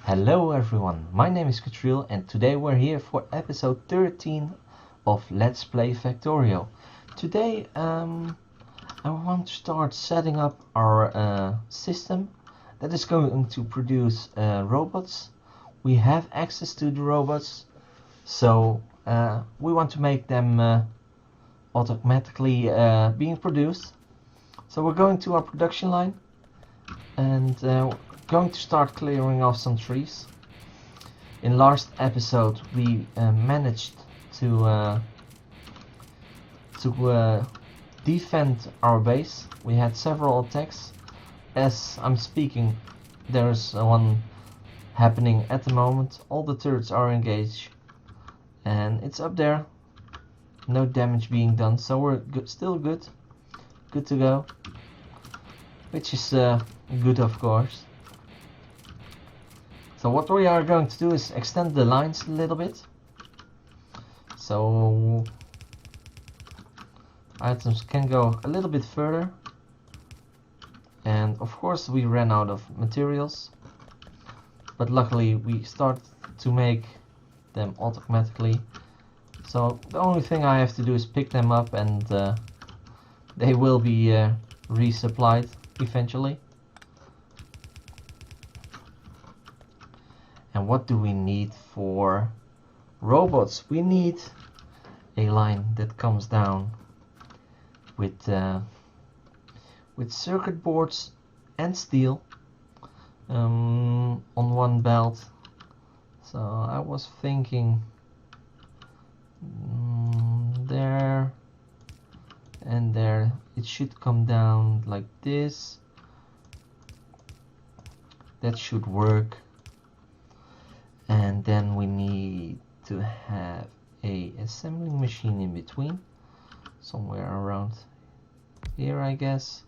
Hello everyone, my name is Cathril and today we're here for episode 13 of Let's Play Factorio. Today I want to start setting up our system that is going to produce robots. We have access to the robots, so we want to make them automatically being produced. So we're going to our production line and going to start clearing off some trees. In last episode we managed to defend our base. We had several attacks. As I'm speaking, there's one happening at the moment. All the turrets are engaged and it's up there. No damage being done, so we're still good to go, which is good, of course. So what we are going to do is extend the lines a little bit, so items can go a little bit further. And of course we ran out of materials, but luckily we started to make them automatically. So the only thing I have to do is pick them up and they will be resupplied eventually. And what do we need for robots? We need a line that comes down with circuit boards and steel on one belt. So I was thinking there and there. It should come down like this. That should work. And then we need to have a assembling machine in between, somewhere around here I guess.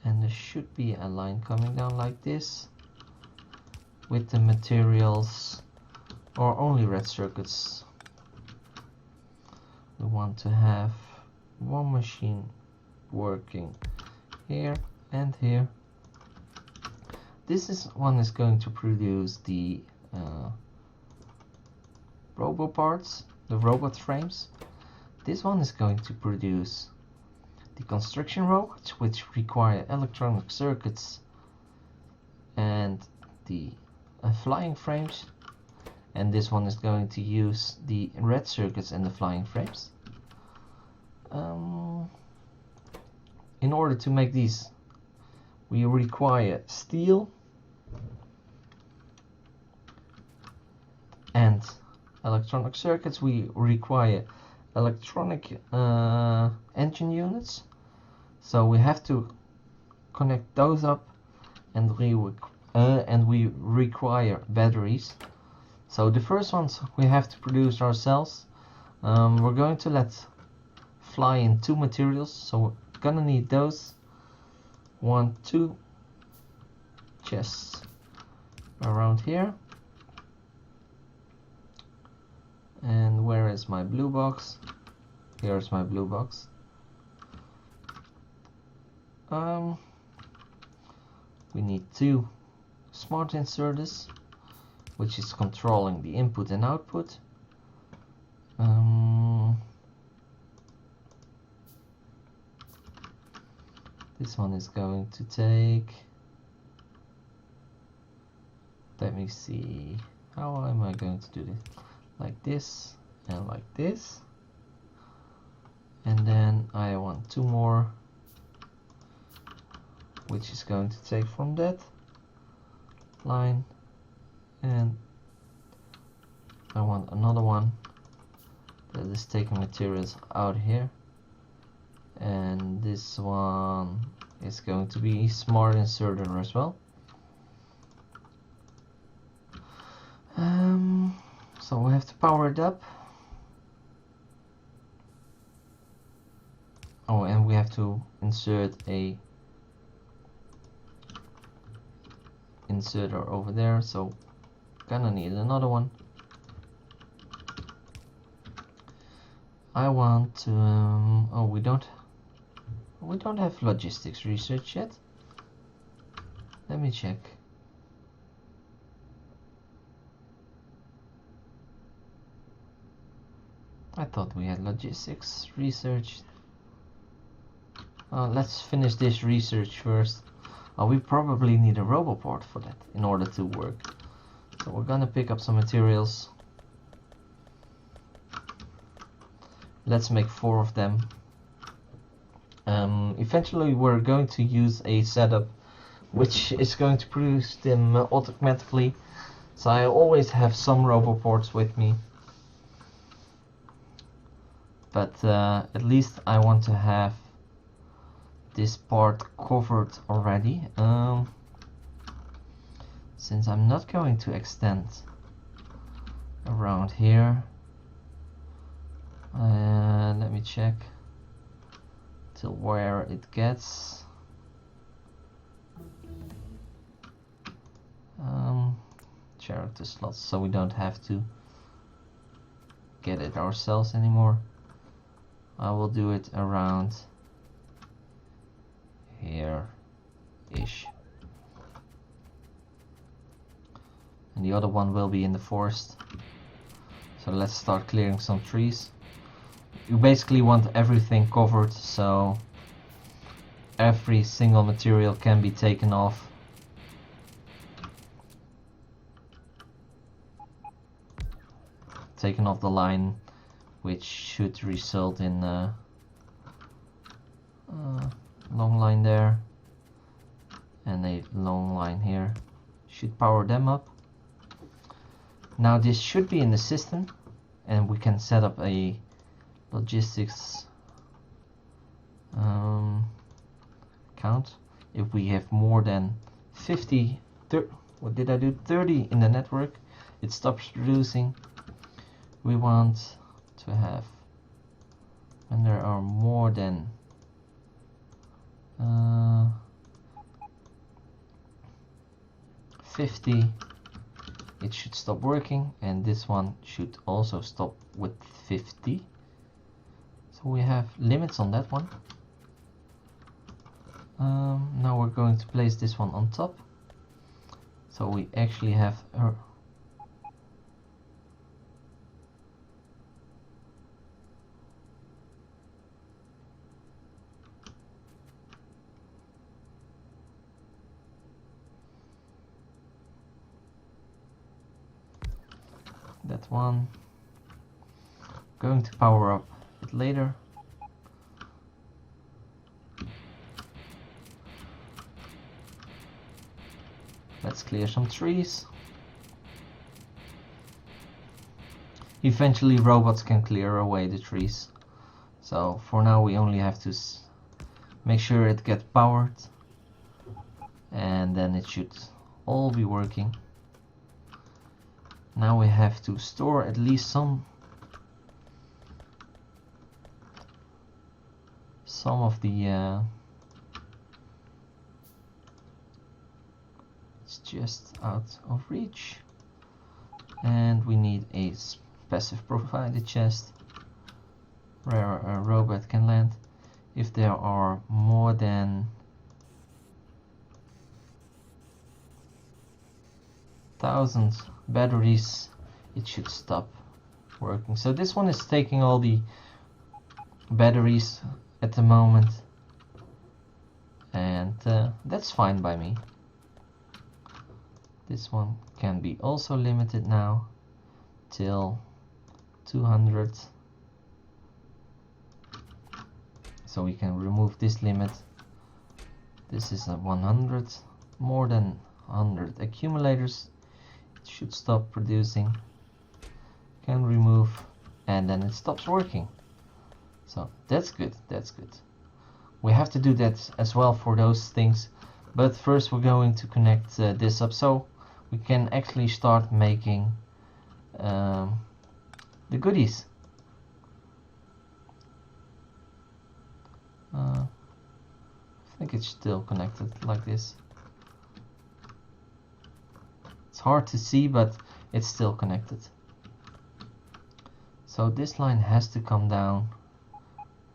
And there should be a line coming down like this with the materials, or only red circuits. We want to have one machine working here and here. This one is going to produce the robo parts, the robot frames. This one is going to produce the construction robots, which require electronic circuits and the flying frames. And this one is going to use the red circuits and the flying frames. In order to make these, we require steel and electronic circuits. We require electronic engine units, so we have to connect those up, and we require batteries. So the first ones we have to produce ourselves. We're going to let fly in 2 materials, so we're gonna need those. 2 chests around here. And where is my blue box? Here's my blue box. We need 2 smart inserters, which is controlling the input and output. This one is going to take, let me see, how am I going to do this? Like this and like this. And then I want 2 more, which is going to take from that line, and I want another one that is taking materials out here. And this one is going to be smart inserter as well. So we have to power it up. Oh, and we have to insert a inserter over there, so gonna need another one. I want to oh, we don't have logistics research yet. Let me check. I thought we had logistics, research. Let's finish this research first. We probably need a roboport for that in order to work. So we're gonna pick up some materials. Let's make 4 of them. Eventually we're going to use a setup which is going to produce them automatically. So I always have some roboports with me. But at least I want to have this part covered already. Since I'm not going to extend around here, let me check till where it gets. Character slots, so we don't have to get it ourselves anymore. I will do it around here-ish. And the other one will be in the forest. So let's start clearing some trees. You basically want everything covered, so every single material can be taken off. Taken off the line, which should result in a long line there and a long line here. Should power them up. Now this should be in the system, and we can set up a logistics count. If we have more than 50, what did I do? 30 in the network, it stops producing. We want to have, when there are more than 50, it should stop working, and this one should also stop with 50. So we have limits on that one. Now we're going to place this one on top, so we actually have that one. Going to power up it later. Let's clear some trees. Eventually robots can clear away the trees. So for now we only have to make sure it gets powered, and then it should all be working. Now we have to store at least some of the it's just out of reach, and we need a passive provided chest where a robot can land. If there are more than 1,000 batteries, it should stop working. So this one is taking all the batteries at the moment, and that's fine by me. This one can be also limited now till 200, so we can remove this limit. This is a 100. More than 100 accumulators, it should stop producing. Can remove, and then it stops working. So that's good, that's good. We have to do that as well for those things, but first we're going to connect this up so we can actually start making the goodies. I think it's still connected like this. It's hard to see, but it's still connected. So this line has to come down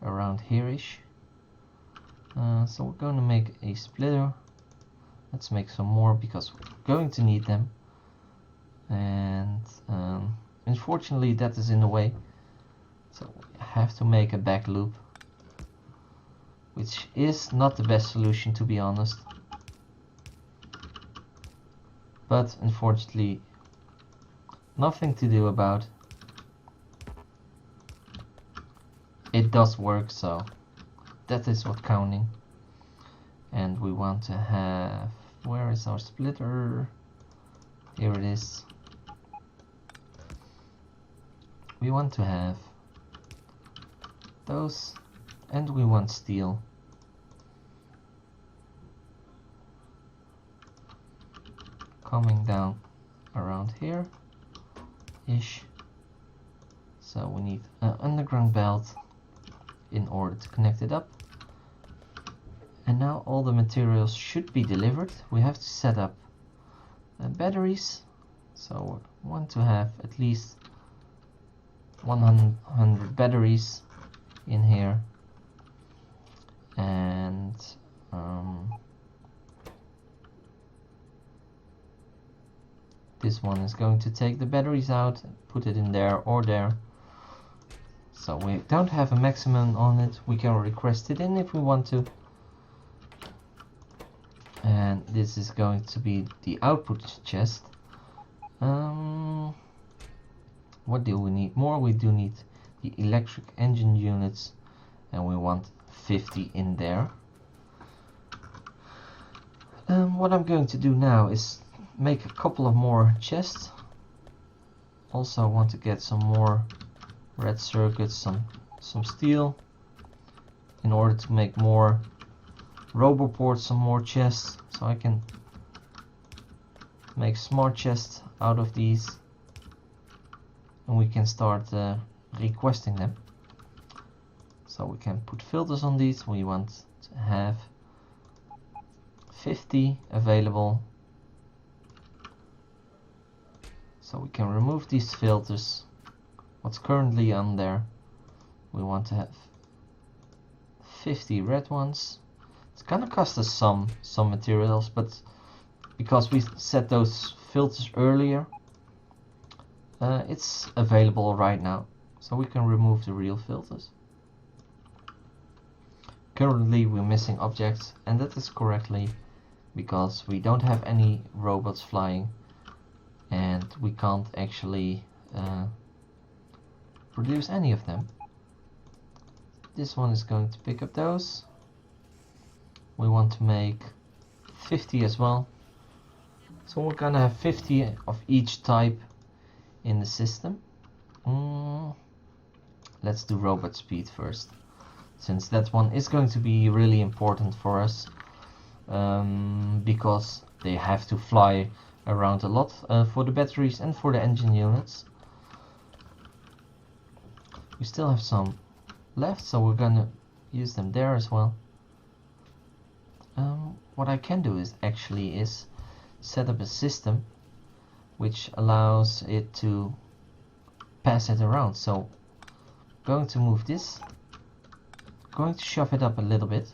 around here-ish. So we're going to make a splitter. Let's make some more because we're going to need them. And unfortunately that is in the way. So we have to make a back loop, which is not the best solution, to be honest. But unfortunately, nothing to do about. It does work, so that is what counting. And we want to have, where is our splitter? Here it is. We want to have those, and we want steel. Coming down around here ish. So we need an underground belt in order to connect it up. And now all the materials should be delivered. We have to set up batteries. So we want to have at least 100 batteries in here. And this one is going to take the batteries out, put it in there or there. So we don't have a maximum on it. We can request it in if we want to. And this is going to be the output chest. What do we need more? We do need the electric engine units, and we want 50 in there. What I'm going to do now is make a couple of more chests. Also want to get some more red circuits, some steel, in order to make more roboports, some more chests, so I can make smart chests out of these, and we can start requesting them. So we can put filters on these. We want to have 50 available, so we can remove these filters. What's currently on there, we want to have 50 red ones. It's gonna cost us some materials, but because we set those filters earlier, it's available right now, so we can remove the real filters. Currently we're missing objects, and that is correctly because we don't have any robots flying, and we can't actually produce any of them. This one is going to pick up those. We want to make 50 as well, so we're gonna have 50 of each type in the system. Let's do robot speed first, since that one is going to be really important for us, because they have to fly around a lot for the batteries and for the engine units. We still have some left, so we're gonna use them there as well. What I can do is set up a system which allows it to pass it around. So going to move this, going to shove it up a little bit,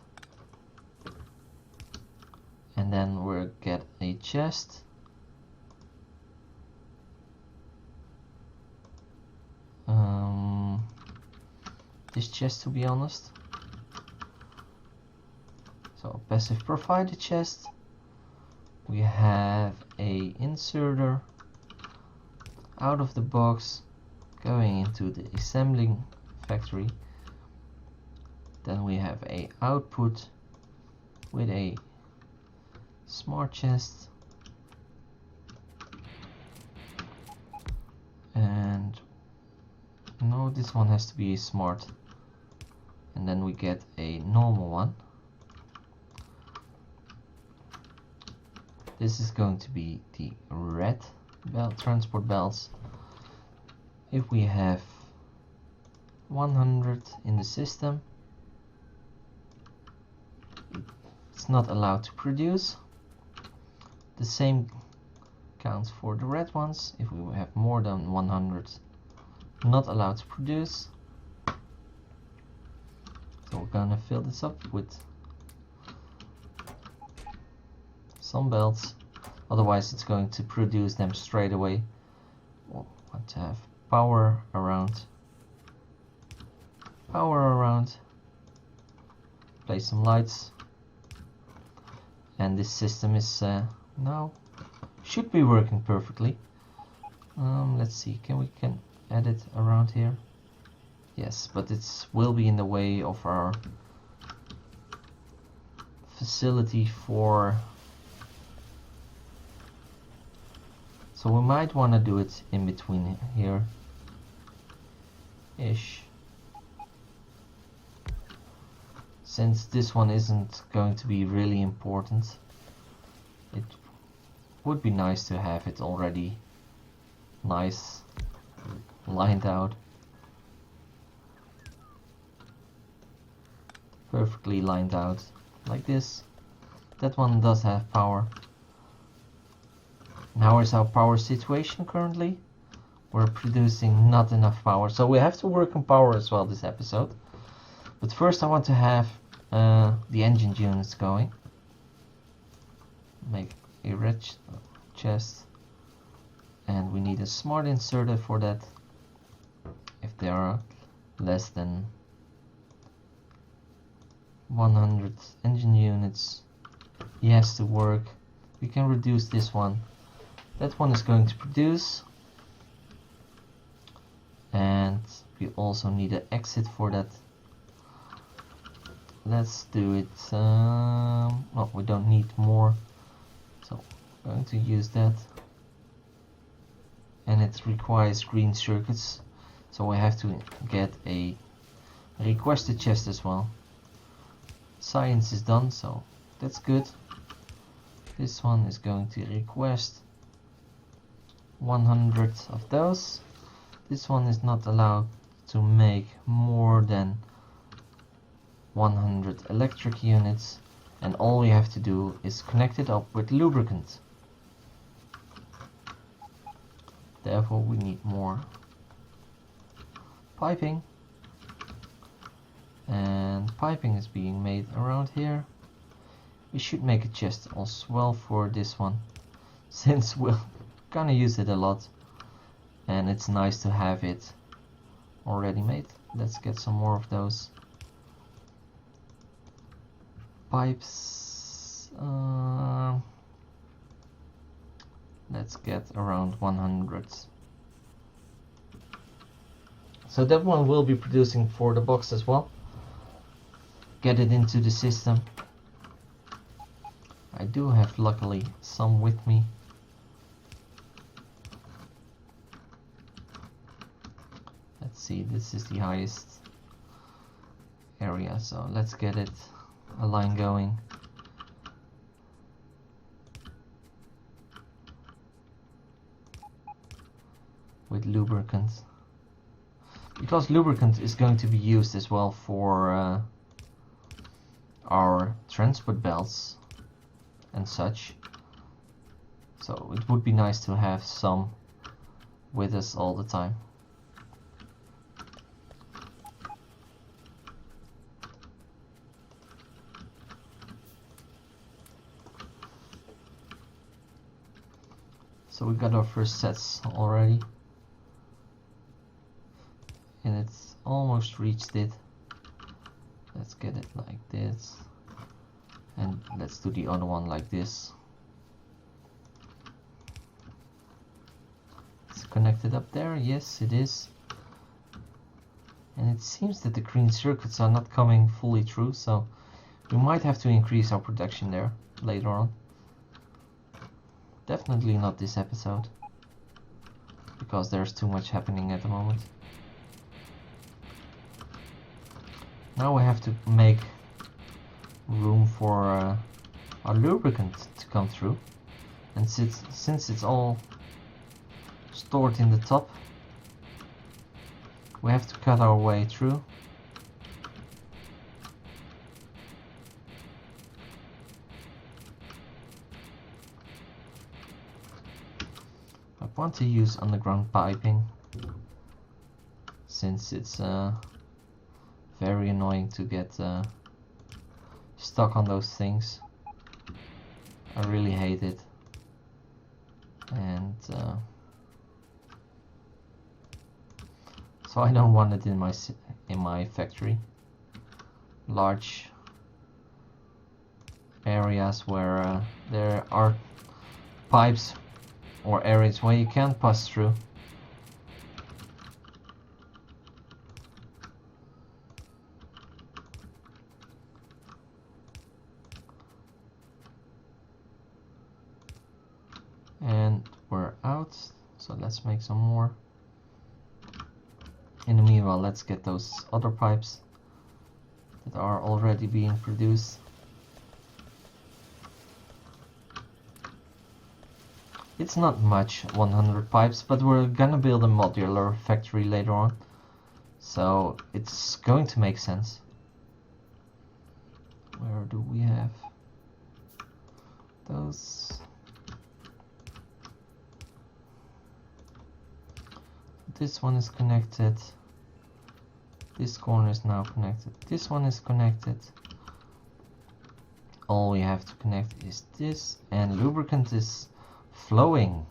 and then we'll get a chest. This chest, to be honest. So passive provider chest. We have a inserter out of the box going into the assembling factory. Then we have a output with a smart chest, and no, this one has to be smart, and then we get a normal one. This is going to be the red belt, transport belts. If we have 100 in the system, it's not allowed to produce. The same counts for the red ones. If we have more than 100, not allowed to produce. So we're gonna fill this up with some belts, otherwise it's going to produce them straight away. We'll want to have power around power around, place some lights, and this system is now should be working perfectly. Let's see, can add it around here? Yes, but it will be in the way of our facility for, so we might want to do it in between here ish, since this one isn't going to be really important. It would be nice to have it already nice lined out, perfectly lined out like this. That one does have power. How is our power situation currently? We're producing not enough power, so we have to work on power as well this episode. But first I want to have the engine units going. Make a red chest, and we need a smart inserter for that. If there are less than 100 engine units, he has to work. We can reduce this one. That one is going to produce, and we also need an exit for that. Let's do it. Well, we don't need more, so I'm going to use that. And it requires green circuits, so we have to get a requested chest as well. Science is done, so that's good. This one is going to request 100 of those. This one is not allowed to make more than 100 electric units, and all we have to do is connect it up with lubricant. Therefore we need more piping, and piping is being made around here. We should make a chest as well for this one, since we're gonna use it a lot and it's nice to have it already made. Let's get some more of those pipes. Let's get around 100. So that one will be producing for the box as well. Get it into the system. I do have luckily some with me. Let's see, this is the highest area, so let's get it a line going. With lubricant, because lubricant is going to be used as well for our transport belts and such, so it would be nice to have some with us all the time. So we got our first sets already, and it's almost reached it. Let's get it like this, and let's do the other one like this. It's connected up there, yes it is. And it seems that the green circuits are not coming fully through, so we might have to increase our production there later on. Definitely not this episode, because there's too much happening at the moment. Now we have to make room for our lubricant to come through, and since it's all stored in the top, we have to cut our way through. I want to use underground piping, since it's very annoying to get stuck on those things. I really hate it, and so I don't want it in in my factory. Large areas where there are pipes or areas where you can't pass through. And we're out, so let's make some more. In the meanwhile, let's get those other pipes that are already being produced. It's not much, 100 pipes, but we're gonna build a modular factory later on, so it's going to make sense. Where do we have those? This one is connected. This corner is now connected. This one is connected. All we have to connect is this, and lubricant is flowing.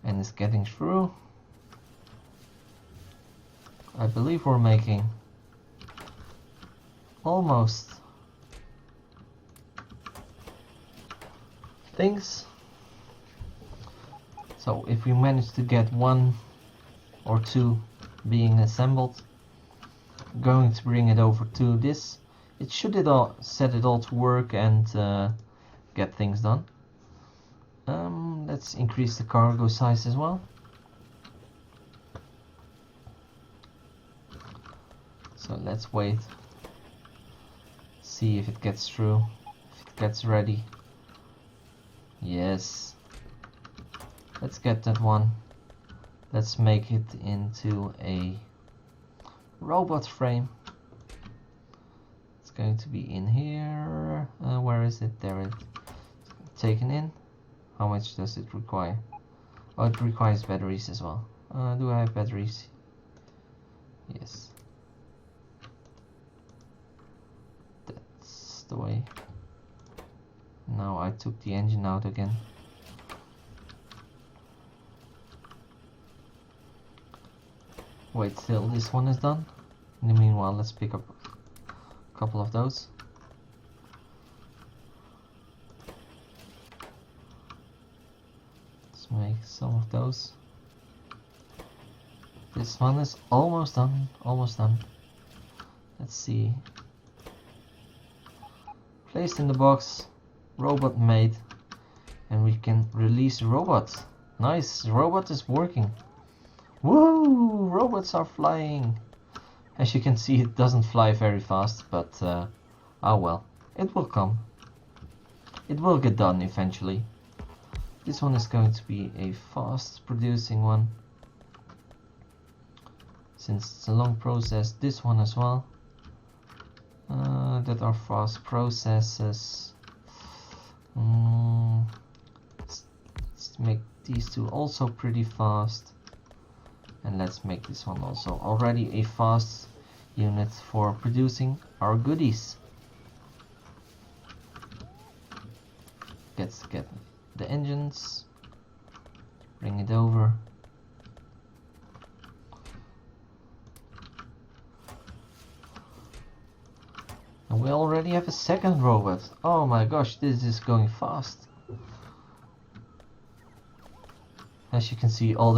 And it's getting through. I believe we're making almost things. So if we manage to get 1 or 2 being assembled, going to bring it over to this. It should set it all to work and get things done. Let's increase the cargo size as well. So let's wait. See if it gets through, if it gets ready. Yes. Let's get that one. Let's make it into a robot frame. It's going to be in here. Where is it? There it is. Taken in. How much does it require? Oh, it requires batteries as well. Do I have batteries? Yes. That's the way. Now I took the engine out again. Wait till this one is done. In the meanwhile, let's pick up a couple of those. Let's make some of those. This one is almost done, almost done. Let's see. Placed in the box, robot made, and we can release the robot. Nice, the robot is working. Woo! Robots are flying! As you can see, it doesn't fly very fast, but oh well, it will come. It will get done eventually. This one is going to be a fast producing one, since it's a long process. This one as well, that are fast processes. Let's make these two also pretty fast. And let's make this one also already a fast unit for producing our goodies. Let's get the engines, bring it over. And we already have a second robot. Oh my gosh, this is going fast. As you can see, all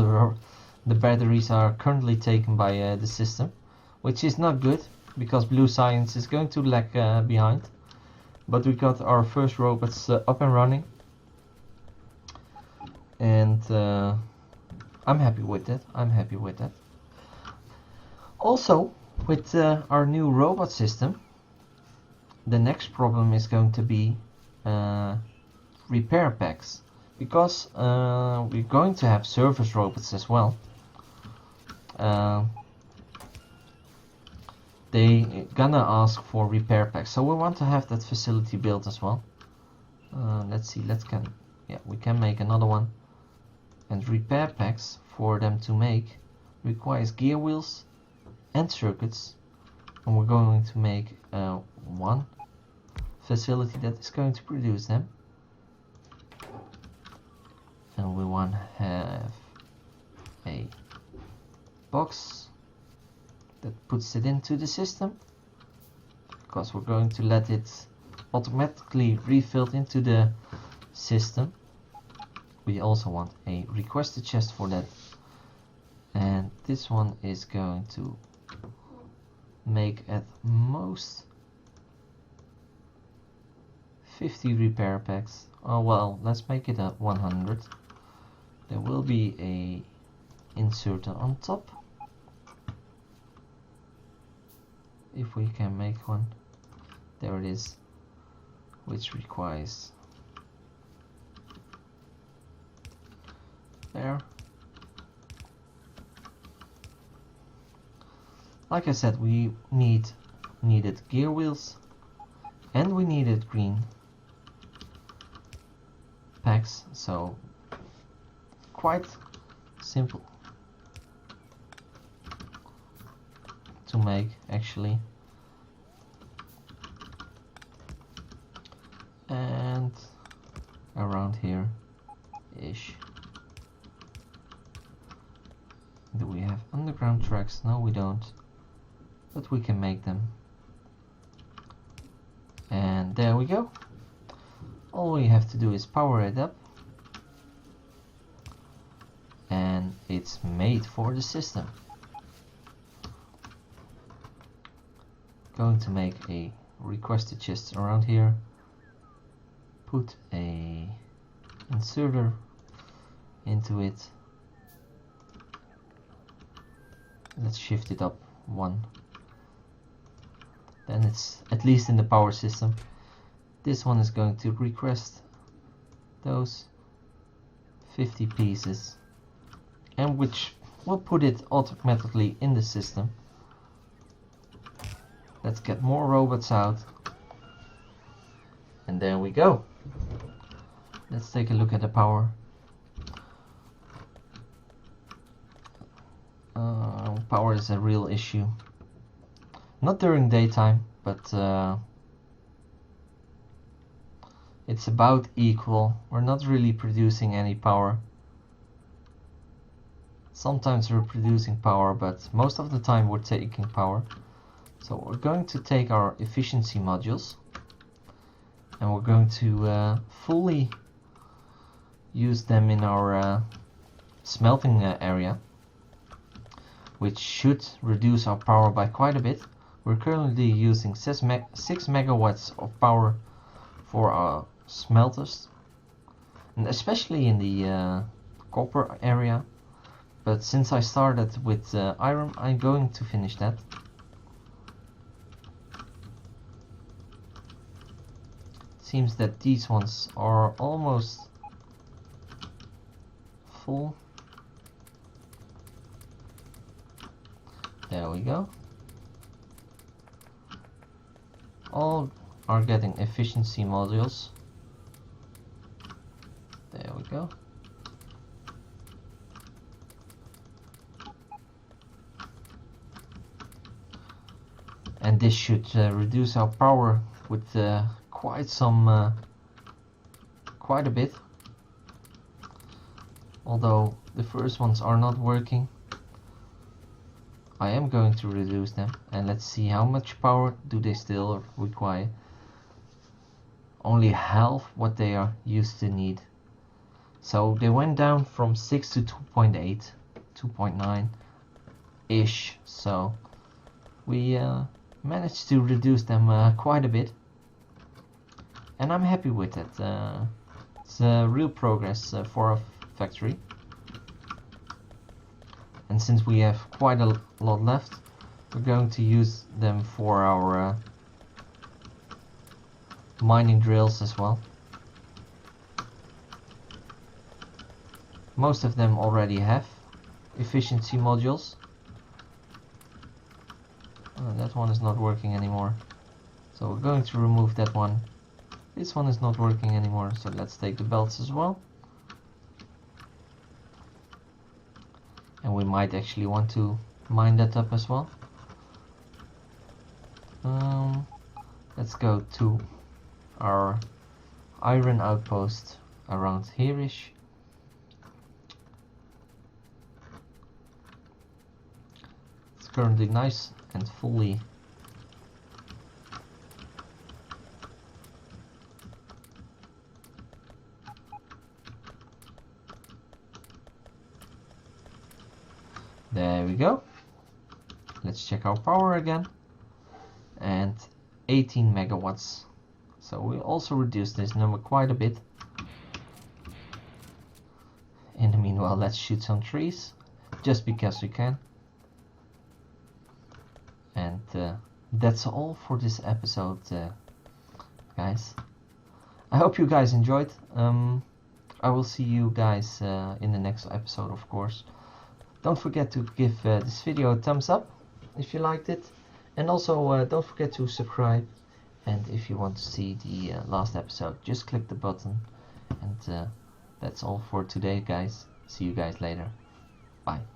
the batteries are currently taken by the system, which is not good because Blue Science is going to lag behind. But we got our first robots up and running, and I'm happy with that. I'm happy with that. Also, with our new robot system, the next problem is going to be repair packs, because we're going to have service robots as well. They gonna ask for repair packs, so we want to have that facility built as well. Let's see, we can make another one. And repair packs for them to make requires gear wheels and circuits, and we're going to make one facility that is going to produce them. And we want to have a box that puts it into the system, because we're going to let it automatically refill into the system. We also want a requested chest for that, and this one is going to make at most 50 repair packs. Oh well, let's make it at 100. There will be a inserter on top, if we can make one. There it is, which requires there. Like I said, we needed gear wheels, and we needed green packs, so quite simple to make actually. And around here ish. Do we have underground tracks? No, we don't, but we can make them. And there we go. All we have to do is power it up, and it's made for the system. Going to make a requested chest around here, put a inserter into it. Let's shift it up one, then it's at least in the power system. This one is going to request those 50 pieces, and which will put it automatically in the system. Let's get more robots out, and there we go. Let's take a look at the power. Power is a real issue. Not during daytime, but it's about equal. We're not really producing any power. Sometimes we're producing power, but most of the time we're taking power. So we're going to take our efficiency modules, and we're going to fully use them in our smelting area, which should reduce our power by quite a bit. We're currently using 6 megawatts of power for our smelters, and especially in the copper area. But since I started with iron, I'm going to finish that. Seems that these ones are almost full. There we go. All are getting efficiency modules. There we go. And this should reduce our power with quite a bit. Although the first ones are not working, I am going to reduce them, and let's see how much power do they still require. Only half what they are used to need. So they went down from 6 to 2.8, 2.9 ish. So we managed to reduce them quite a bit, and I'm happy with it. It's real progress for a factory. And since we have quite a lot left, we're going to use them for our mining drills as well. Most of them already have efficiency modules. That one is not working anymore, so we're going to remove that one. This one is not working anymore, so let's take the belts as well. And we might actually want to mine that up as well. Let's go to our iron outpost around here-ish. currently nice and fully. There we go. Let's check our power again. And 18 megawatts. So we also reduced this number quite a bit. In the meanwhile, let's shoot some trees, just because we can. And that's all for this episode, guys. I hope you guys enjoyed. I will see you guys in the next episode, of course. Don't forget to give this video a thumbs up if you liked it. And also don't forget to subscribe. And if you want to see the last episode, just click the button. And that's all for today, guys. See you guys later. Bye.